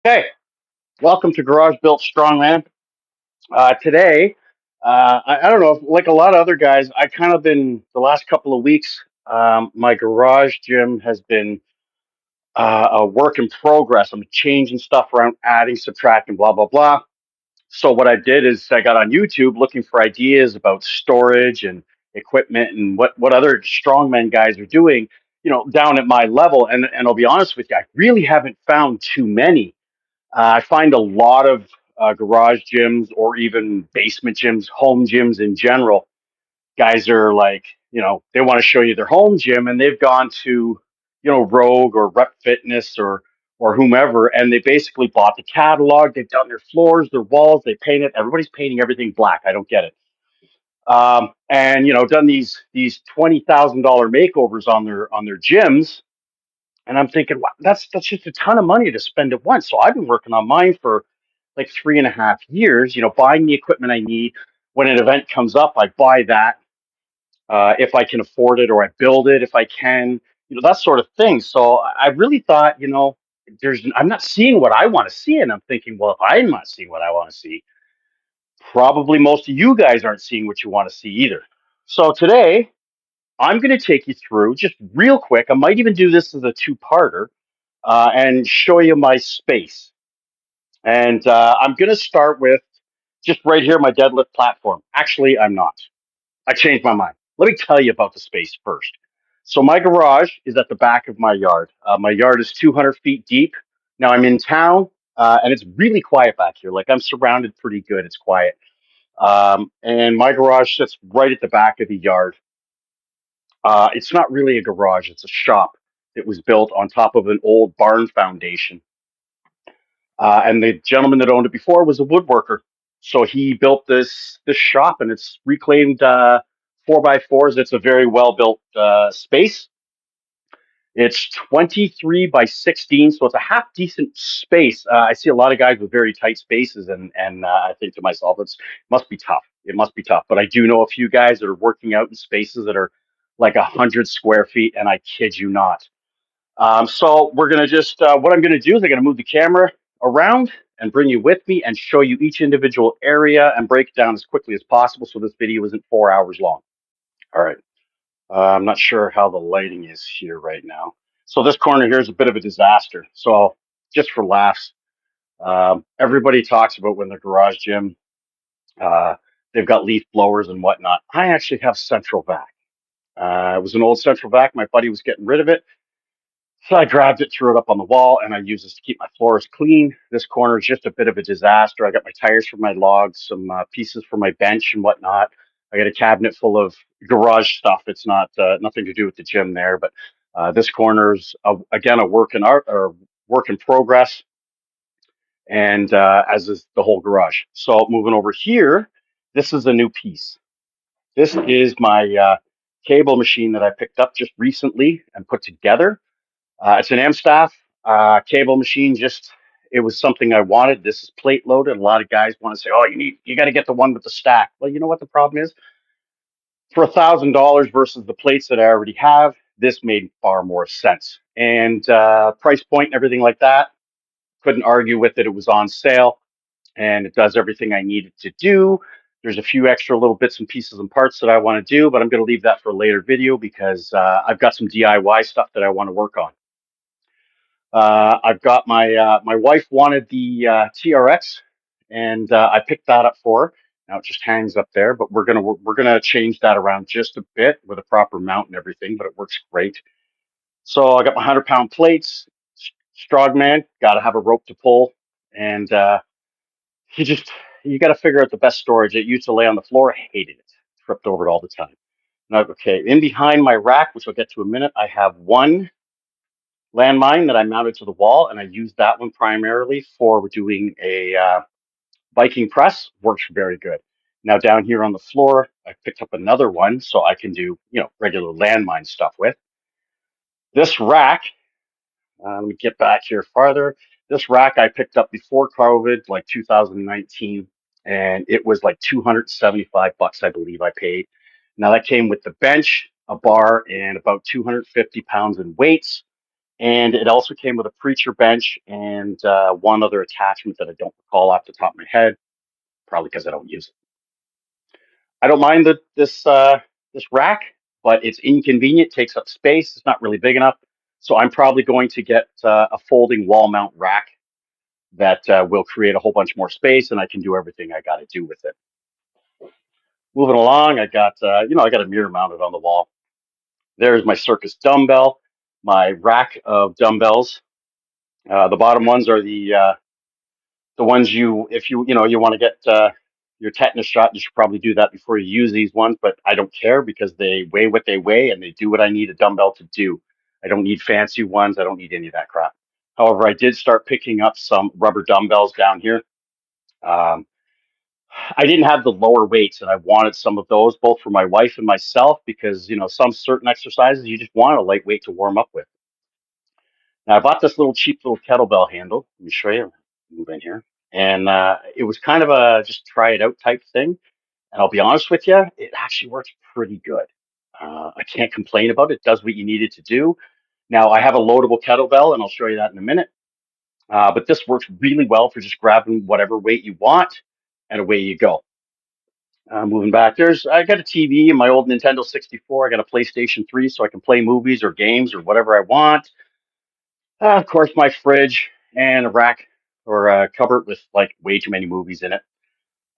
Okay, welcome to Garage Built Strongman. Today, I don't know, like a lot of other guys, I kind of been the last couple of weeks. My garage gym has been a work in progress. I'm changing stuff around, adding, subtracting, blah blah blah. So what I did is I got on YouTube looking for ideas about storage and equipment and what other strongman guys are doing, down at my level. And I'll be honest with you, I really haven't found too many. I find a lot of garage gyms or even basement gyms, home gyms in general. Guys are like, they want to show you their home gym and they've gone to, Rogue or Rep Fitness or whomever, and they basically bought the catalog. They've done their floors, their walls, they paint it. Everybody's painting everything black. I don't get it. And done these $20,000 makeovers on their gyms, and I'm thinking, wow, that's just a ton of money to spend at once. So I've been working on mine for like 3.5 years, buying the equipment I need. When an event comes up, I buy that if I can afford it, or I build it if I can, that sort of thing. So I really thought, I'm not seeing what I want to see. And I'm thinking, well, if I'm not seeing what I want to see, probably most of you guys aren't seeing what you want to see either. So today, I'm going to take you through just real quick. I might even do this as a two-parter and show you my space. And I'm going to start with just right here, my deadlift platform. Actually, I'm not. I changed my mind. Let me tell you about the space first. So my garage is at the back of my yard. My yard is 200 feet deep. Now I'm in town, and it's really quiet back here. Like, I'm surrounded pretty good. It's quiet. And my garage sits right at the back of the yard. It's not really a garage. It's a shop that was built on top of an old barn foundation. And the gentleman that owned it before was a woodworker. So he built this shop, and it's reclaimed 4x4s. It's a very well built space. It's 23 by 16, so it's a half decent space. I see a lot of guys with very tight spaces, and I think to myself, it must be tough. It must be tough. But I do know a few guys that are working out in spaces that are like 100 square feet, and I kid you not. So we're gonna just what I'm gonna do is I'm gonna move the camera around and bring you with me and show you each individual area and break it down as quickly as possible so this video isn't 4 hours long. All right. I'm not sure how the lighting is here right now. So this corner here is a bit of a disaster. So just for laughs, everybody talks about when their garage gym, uh, they've got leaf blowers and whatnot. I actually have central vac. It was an old central vac. My buddy was getting rid of it. So I grabbed it, threw it up on the wall, and I use this to keep my floors clean. This corner is just a bit of a disaster. I got my tires for my logs, some pieces for my bench and whatnot. I got a cabinet full of garage stuff. It's not nothing to do with the gym there, but this corner's again a work in art or work in progress, and as is the whole garage. So moving over here, this is a new piece. This is my cable machine that I picked up just recently and put together. It's an M staff cable machine. Just it was something I wanted. This is plate loaded. A lot of guys want to say, "Oh, you got to get the one with the stack." Well, you know what the problem is? For $1,000 versus the plates that I already have, this made far more sense. And price point and everything like that, couldn't argue with it. It was on sale, and it does everything I need it to do. There's a few extra little bits and pieces and parts that I want to do, but I'm going to leave that for a later video because I've got some DIY stuff that I want to work on. I've got my wife wanted the TRX, and I picked that up for her. Now it just hangs up there, but we're gonna change that around just a bit with a proper mount and everything. But it works great. So I got my 100-pound plates. Strongman, got to have a rope to pull, and you just you got to figure out the best storage. It used to lay on the floor. I hated it. Tripped over it all the time. Now, okay, in behind my rack, which I'll get to in a minute, I have one landmine that I mounted to the wall, and I use that one primarily for doing a biking press. Works very good. Now down here on the floor, I picked up another one so I can do regular landmine stuff with. This rack, let me get back here farther. This rack I picked up before COVID, like 2019, and it was like 275 bucks, I believe I paid. Now that came with the bench, a bar, and about 250 pounds in weights. And it also came with a preacher bench and one other attachment that I don't recall off the top of my head, probably because I don't use it. I don't mind this rack, but it's inconvenient, takes up space. It's not really big enough, so I'm probably going to get a folding wall mount rack that will create a whole bunch more space, and I can do everything I got to do with it. Moving along, I got I got a mirror mounted on the wall. There's my circus dumbbell, my rack of dumbbells. The bottom ones are the ones if you want to get your tetanus shot, you should probably do that before you use these ones. But I don't care because they weigh what they weigh and they do what I need a dumbbell to do. I don't need fancy ones. I don't need any of that crap. However, I did start picking up some rubber dumbbells down here. Um, I didn't have the lower weights, and I wanted some of those both for my wife and myself because some certain exercises you just want a lightweight to warm up with. Now I bought this little cheap little kettlebell handle. Let me show you. Move in here, and it was kind of a just try it out type thing. And I'll be honest with you, it actually works pretty good. I can't complain about it. It does what you need it to do. Now I have a loadable kettlebell, and I'll show you that in a minute. But this works really well for just grabbing whatever weight you want, and away you go. Moving back, I got a TV and my old Nintendo 64. I got a PlayStation 3 so I can play movies or games or whatever I want. Of course, my fridge and a rack or a cupboard with like way too many movies in it.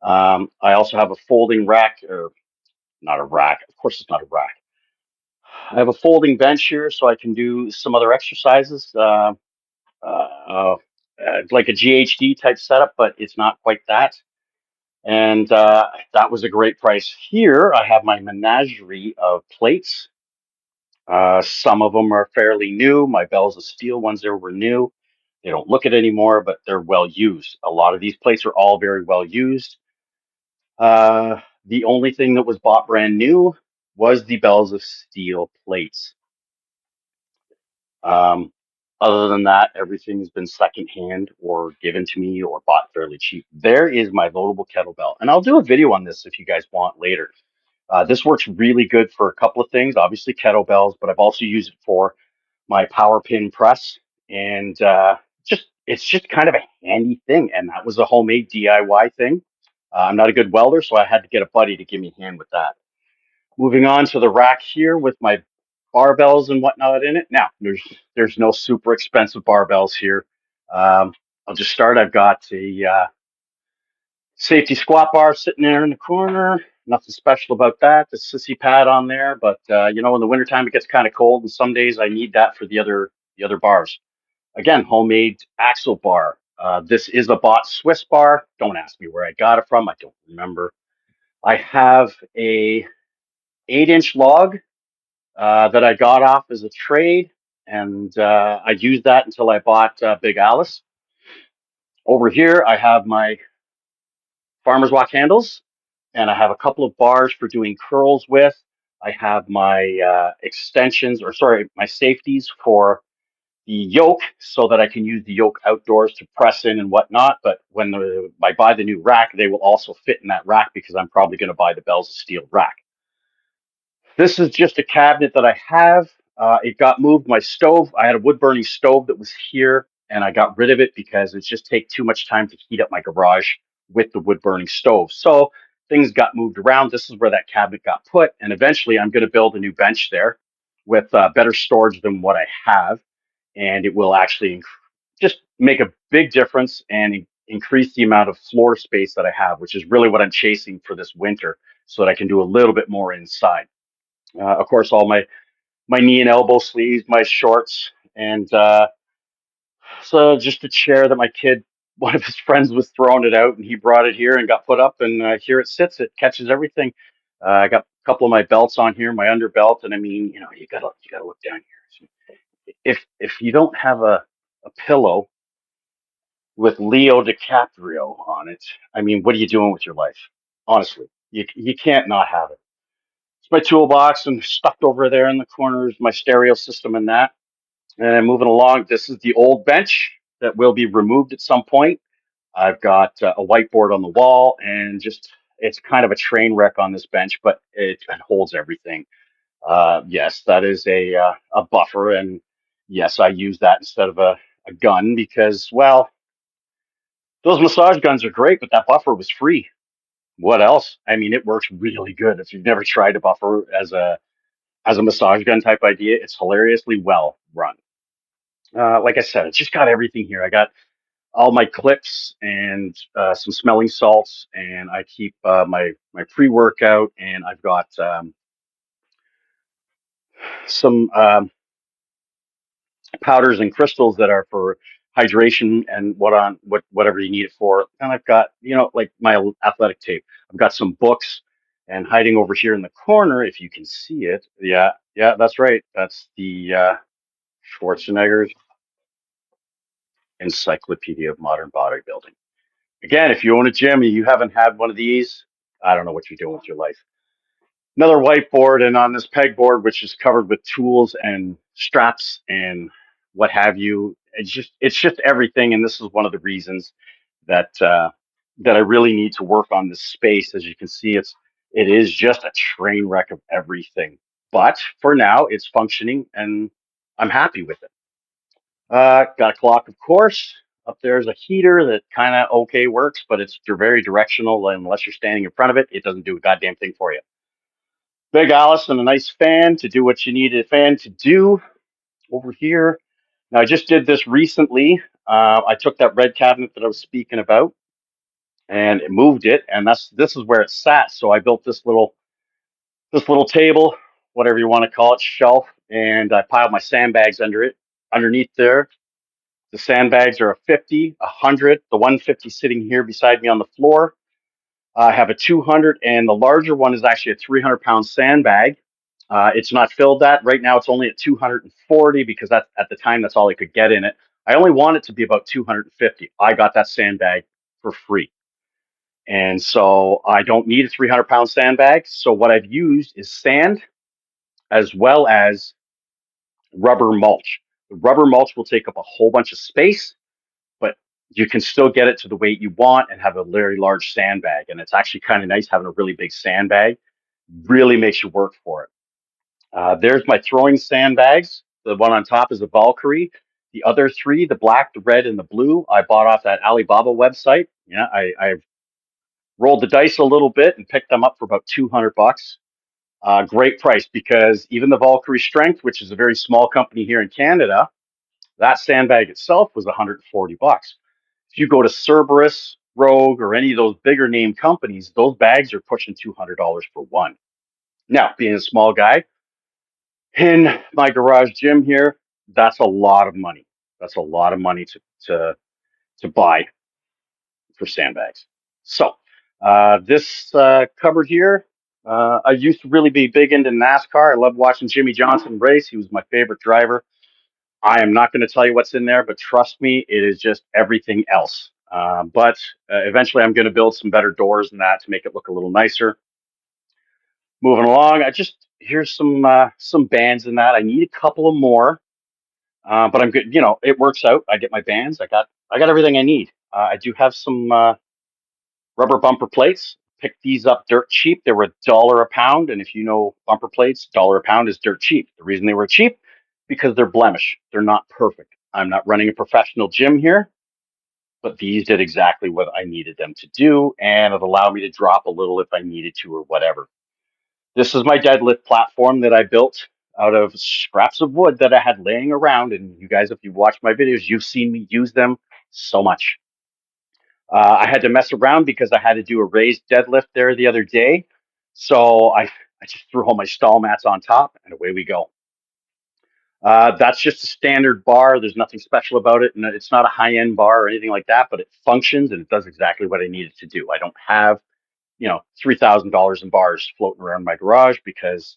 I also have a folding rack, or not a rack. Of course, it's not a rack. I have a folding bench here so I can do some other exercises, uh, like a GHD type setup, but it's not quite that. And that was a great price. Here, I have my menagerie of plates. Some of them are fairly new. My bells of steel ones there were new. They don't look it anymore, but they're well used. A lot of these plates are all very well used. The only thing that was bought brand new was the bells of steel plates. Um, Other than that, everything's been secondhand or given to me or bought fairly cheap. There is my loadable kettlebell, and I'll do a video on this if you guys want later. This works really good for a couple of things, obviously kettlebells, but I've also used it for my power pin press, and just it's just kind of a handy thing. And that was a homemade DIY thing. I'm not a good welder, so I had to get a buddy to give me a hand with that. Moving on to the rack here with my barbells and whatnot in it. Now, there's no super expensive barbells here. I'll just start. I've got a safety squat bar sitting there in the corner. Nothing special about that. The sissy pad on there, but in the wintertime it gets kind of cold, and some days I need that for the other bars. Again, homemade axle bar. This is a bought Swiss bar. Don't ask me where I got it from. I don't remember. I have a 8-inch log that I got off as a trade, and I used that until I bought Big Alice. Over here, I have my farmer's walk handles, and I have a couple of bars for doing curls with. I have my my safeties for the yoke so that I can use the yoke outdoors to press in and whatnot. But when I buy the new rack, they will also fit in that rack because I'm probably going to buy the bells of steel rack. This is just a cabinet that I have. It got moved. My stove, I had a wood burning stove that was here, and I got rid of it because it just take too much time to heat up my garage with the wood burning stove. So things got moved around. This is where that cabinet got put, and eventually I'm going to build a new bench there with better storage than what I have, and it will actually just make a big difference and increase the amount of floor space that I have, which is really what I'm chasing for this winter, so that I can do a little bit more inside. Of course, all my knee and elbow sleeves, my shorts, and so just a chair that my kid, one of his friends was throwing it out, and he brought it here and got put up, and here it sits. It catches everything. I got a couple of my belts on here, my underbelt, and I mean, you gotta look down here. If you don't have a pillow with Leo DiCaprio on it, I mean, what are you doing with your life? Honestly, you can't not have it. It's my toolbox, and stuck over there in the corner is my stereo system and that. And moving along, this is the old bench that will be removed at some point. I've got a whiteboard on the wall, and just it's kind of a train wreck on this bench, but it holds everything. Yes, that is a buffer, and yes, I use that instead of a gun because, well, those massage guns are great, but that buffer was free. What else? I mean, it works really good. If you've never tried a buffer as a massage gun type idea, it's hilariously well run. Like I said, it's just got everything here. I got all my clips and some smelling salts, and I keep my pre workout, and I've got some powders and crystals that are for hydration and whatever you need it for. And I've got, like my athletic tape. I've got some books, and hiding over here in the corner, if you can see it. Yeah, yeah, that's right. That's the Schwarzenegger's Encyclopedia of Modern Bodybuilding. Again, if you own a gym and you haven't had one of these, I don't know what you're doing with your life. Another whiteboard, and on this pegboard, which is covered with tools and straps and what have you. It's just everything, and this is one of the reasons that I really need to work on this space. As you can see, it is just a train wreck of everything. But for now, it's functioning, and I'm happy with it. Got a clock, of course. Up there's a heater that kind of okay works, but it's very directional. Unless you're standing in front of it, it doesn't do a goddamn thing for you. Big Alice and a nice fan to do what you need a fan to do over here. Now, I just did this recently. I took that red cabinet that I was speaking about and moved it, and this is where it sat. So I built this little table, whatever you want to call it, shelf, and I piled my sandbags under it. Underneath there, the sandbags are a 50, a 100. The 150 sitting here beside me on the floor. I have a 200, and the larger one is actually a 300-pound sandbag. It's not filled that right now. It's only at 240 because at the time that's all I could get in it. I only want it to be about 250. I got that sandbag for free, and so I don't need a 300-pound sandbag. So what I've used is sand as well as rubber mulch. The rubber mulch will take up a whole bunch of space, but you can still get it to the weight you want and have a very large sandbag. And it's actually kind of nice having a really big sandbag. Really makes you work for it. There's my throwing sandbags. The one on top is a Valkyrie. The other three, the black, the red, and the blue, I bought off that Alibaba website. Yeah, I rolled the dice a little bit and picked them up for about 200 bucks. Great price because even the Valkyrie Strength, which is a very small company here in Canada, that sandbag itself was 140 bucks. If you go to Cerberus, Rogue, or any of those bigger name companies, those bags are pushing $200 for one. Now, being a small guy in my garage gym here, that's a lot of money. That's a lot of money to buy for sandbags. So this cupboard here, I used to really be big into NASCAR. I loved watching Jimmy Johnson race. He was my favorite driver. I am not going to tell you what's in there, but trust me, it is just everything else. But eventually, I'm going to build some better doors than that to make it look a little nicer. Moving along, I just here's some bands in that. I need a couple of more, but I'm good. It works out. I get my bands. I got everything I need. I do have some rubber bumper plates. Picked these up dirt cheap. They were $1 a pound, and if you know bumper plates, $1 a pound is dirt cheap. The reason they were cheap because they're blemish. They're not perfect. I'm not running a professional gym here, but these did exactly what I needed them to do, and it allowed me to drop a little if I needed to or whatever. This is my deadlift platform that I built out of scraps of wood that I had laying around, and you guys, if you've watched my videos, you've seen me use them so much. I had to mess around because I had to do a raised deadlift there the other day. So I just threw all my stall mats on top and away we go. That's just a standard bar. There's nothing special about it. And it's not a high end bar or anything like that, but it functions and it does exactly what I need it to do. I don't have, $3,000 in bars floating around my garage because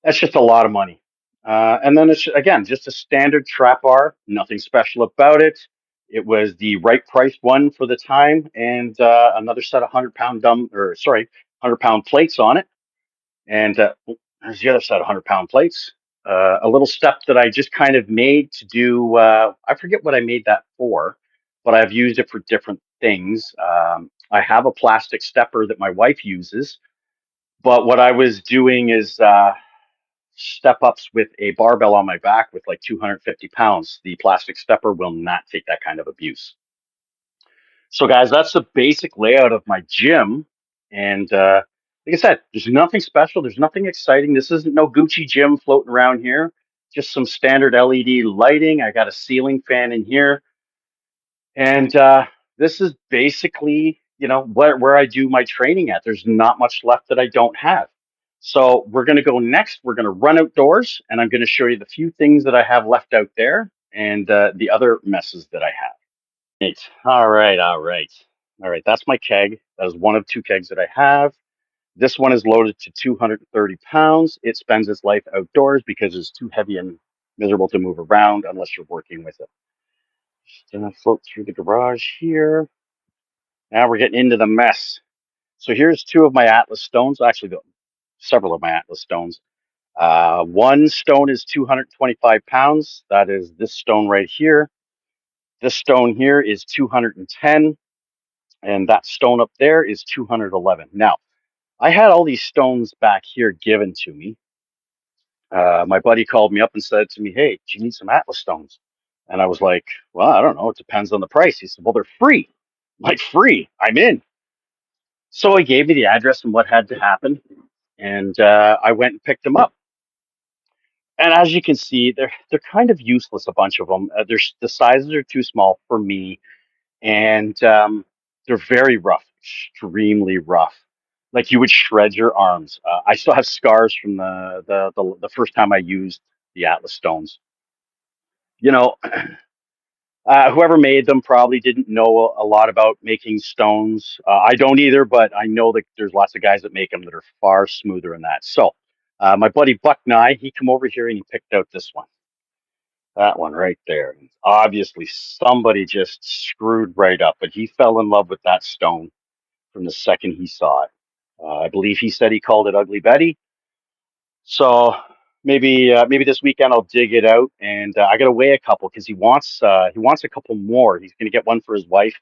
that's just a lot of money. And then it's again just a standard trap bar, nothing special about it. It was the right priced one for the time, and another set of 100-pound £100 plates on it. And there's the other set of 100-pound plates. A little step that I just kind of made to do. I forget what I made that for, but I've used it for different things. I have a plastic stepper that my wife uses, but what I was doing is step ups with a barbell on my back with like 250 pounds. The plastic stepper will not take that kind of abuse. So, guys, that's the basic layout of my gym. And like I said, there's nothing special. There's nothing exciting. This isn't no Gucci gym floating around here. Just some standard LED lighting. I got a ceiling fan in here. And this is basically, where I do my training at. There's not much left that I don't have. So we're going to go next. We're going to run outdoors, and I'm going to show you the few things that I have left out there and the other messes that I have. All right, all right. All right, that's my keg. That is one of two kegs that I have. This one is loaded to 230 pounds. It spends its life outdoors because it's too heavy and miserable to move around unless you're working with it. Just gonna float through the garage here. Now we're getting into the mess. So here's two of my Atlas stones, actually several of my Atlas stones. One stone is 225 pounds. That is this stone right here. This stone here is 210. And that stone up there is 211. Now, I had all these stones back here given to me. My buddy called me up and said to me, "Hey, do you need some Atlas stones?" And I was like, "Well, I don't know. It depends on the price." He said, "Well, they're free." I'm like, free? I'm in. So he gave me the address and what had to happen. And I went and picked them up. And as you can see, they're kind of useless, a bunch of them. The sizes are too small for me, and they're very rough, extremely rough. Like you would shred your arms. I still have scars from the first time I used the Atlas stones. You know, whoever made them probably didn't know a lot about making stones. I don't either, but I know that there's lots of guys that make them that are far smoother than that. So, my buddy Buck Nye, he come over here and he picked out this one. That one right there. Obviously, somebody just screwed right up, but he fell in love with that stone from the second he saw it. I believe he said he called it Ugly Betty. So maybe this weekend I'll dig it out, and I got to weigh a couple because he wants a couple more. He's going to get one for his wife,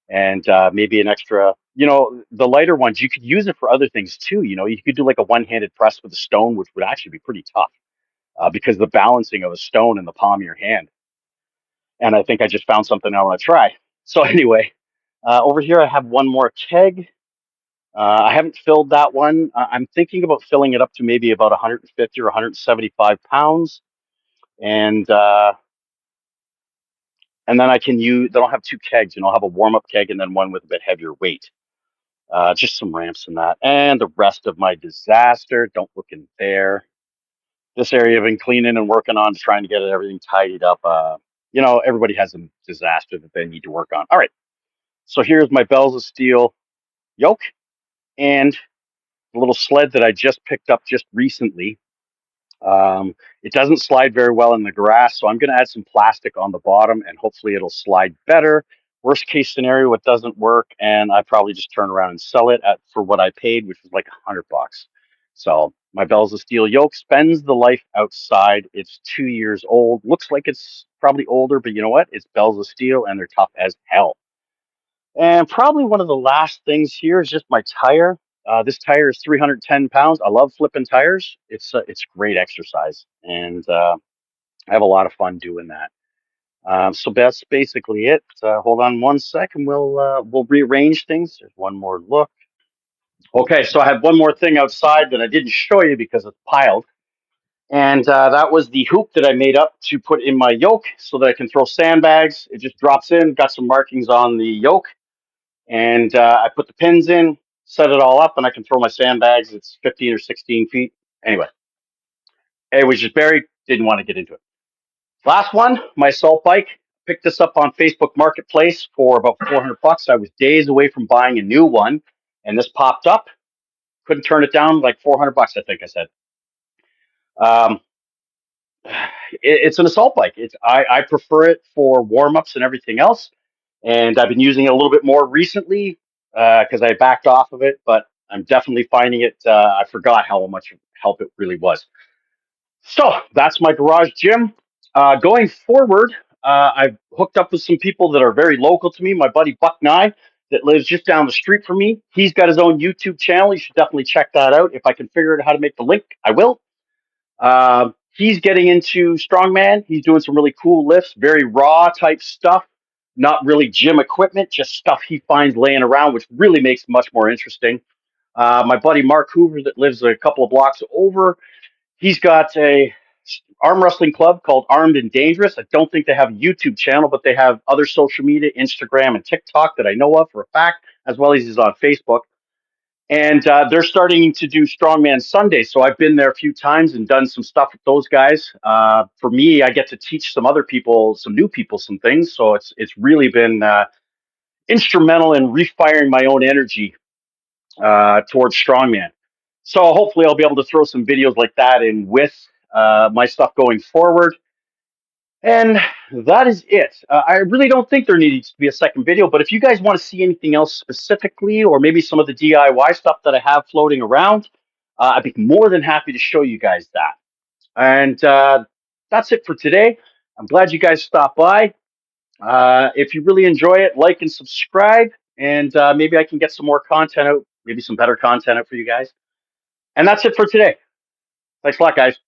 and maybe an extra. The lighter ones you could use it for other things too. You could do like a one-handed press with a stone, which would actually be pretty tough because the balancing of a stone in the palm of your hand. And I think I just found something I want to try. So anyway, over here I have one more keg. I haven't filled that one. I'm thinking about filling it up to maybe about 150 or 175 pounds, and and then I can use. Then I'll have two kegs. I'll have a warm up keg and then one with a bit heavier weight. Just some ramps in that, and the rest of my disaster. Don't look in there. This area I've been cleaning and working on, trying to get everything tidied up. Everybody has a disaster that they need to work on. All right, so here's my bells of steel yoke and the little sled that I just picked up just recently. It doesn't slide very well in the grass, so I'm going to add some plastic on the bottom and hopefully it'll slide better. Worst case scenario, it doesn't work, and I probably just turn around and sell it for what I paid, which was like $100. So my bells of steel yoke spends the life outside. It's 2 years old. Looks like it's probably older, but you know what? It's bells of steel and they're tough as hell. And probably one of the last things here is just my tire. This tire is 310 pounds. I love flipping tires. It's great exercise, and I have a lot of fun doing that. So that's basically it. Hold on one second. We'll rearrange things. There's one more look. Okay, so I have one more thing outside that I didn't show you because it's piled, and that was the hoop that I made up to put in my yoke so that I can throw sandbags. It just drops in. Got some markings on the yoke. And I put the pins in, set it all up, and I can throw my sandbags. It's 15 or 16 feet. Anyway, it was just buried. Didn't want to get into it. Last one, my assault bike. Picked this up on Facebook Marketplace for about $400. I was days away from buying a new one, and this popped up. Couldn't turn it down. Like $400, I think I said. Um, it's an assault bike. I prefer it for warm ups and everything else. And I've been using it a little bit more recently because I backed off of it, but I'm definitely finding it. I forgot how much help it really was. So that's my garage gym. Going forward, I've hooked up with some people that are very local to me. My buddy Buck Nye, that lives just down the street from me. He's got his own YouTube channel. You should definitely check that out. If I can figure out how to make the link, I will. He's getting into strongman. He's doing some really cool lifts, very raw type stuff, not really gym equipment, just stuff he finds laying around, which really makes it much more interesting. My buddy Mark Hoover, that lives a couple of blocks over, he's got a arm wrestling club called Armed and Dangerous. I don't think they have a YouTube channel, but they have other social media, Instagram and TikTok that I know of for a fact, as well as he's on Facebook. And they're starting to do Strongman Sundays. So I've been there a few times and done some stuff with those guys. For me, I get to teach some other people, some new people, some things. So it's really been instrumental in refiring my own energy towards strongman. So hopefully I'll be able to throw some videos like that in with my stuff going forward. And that is it. I really don't think there needs to be a second video, but if you guys want to see anything else specifically, or maybe some of the DIY stuff that I have floating around, I'd be more than happy to show you guys that. And that's it for today. I'm glad you guys stopped by. If you really enjoy it, like and subscribe, and maybe I can get some more content out, maybe some better content out for you guys. And that's it for today. Thanks a lot, guys.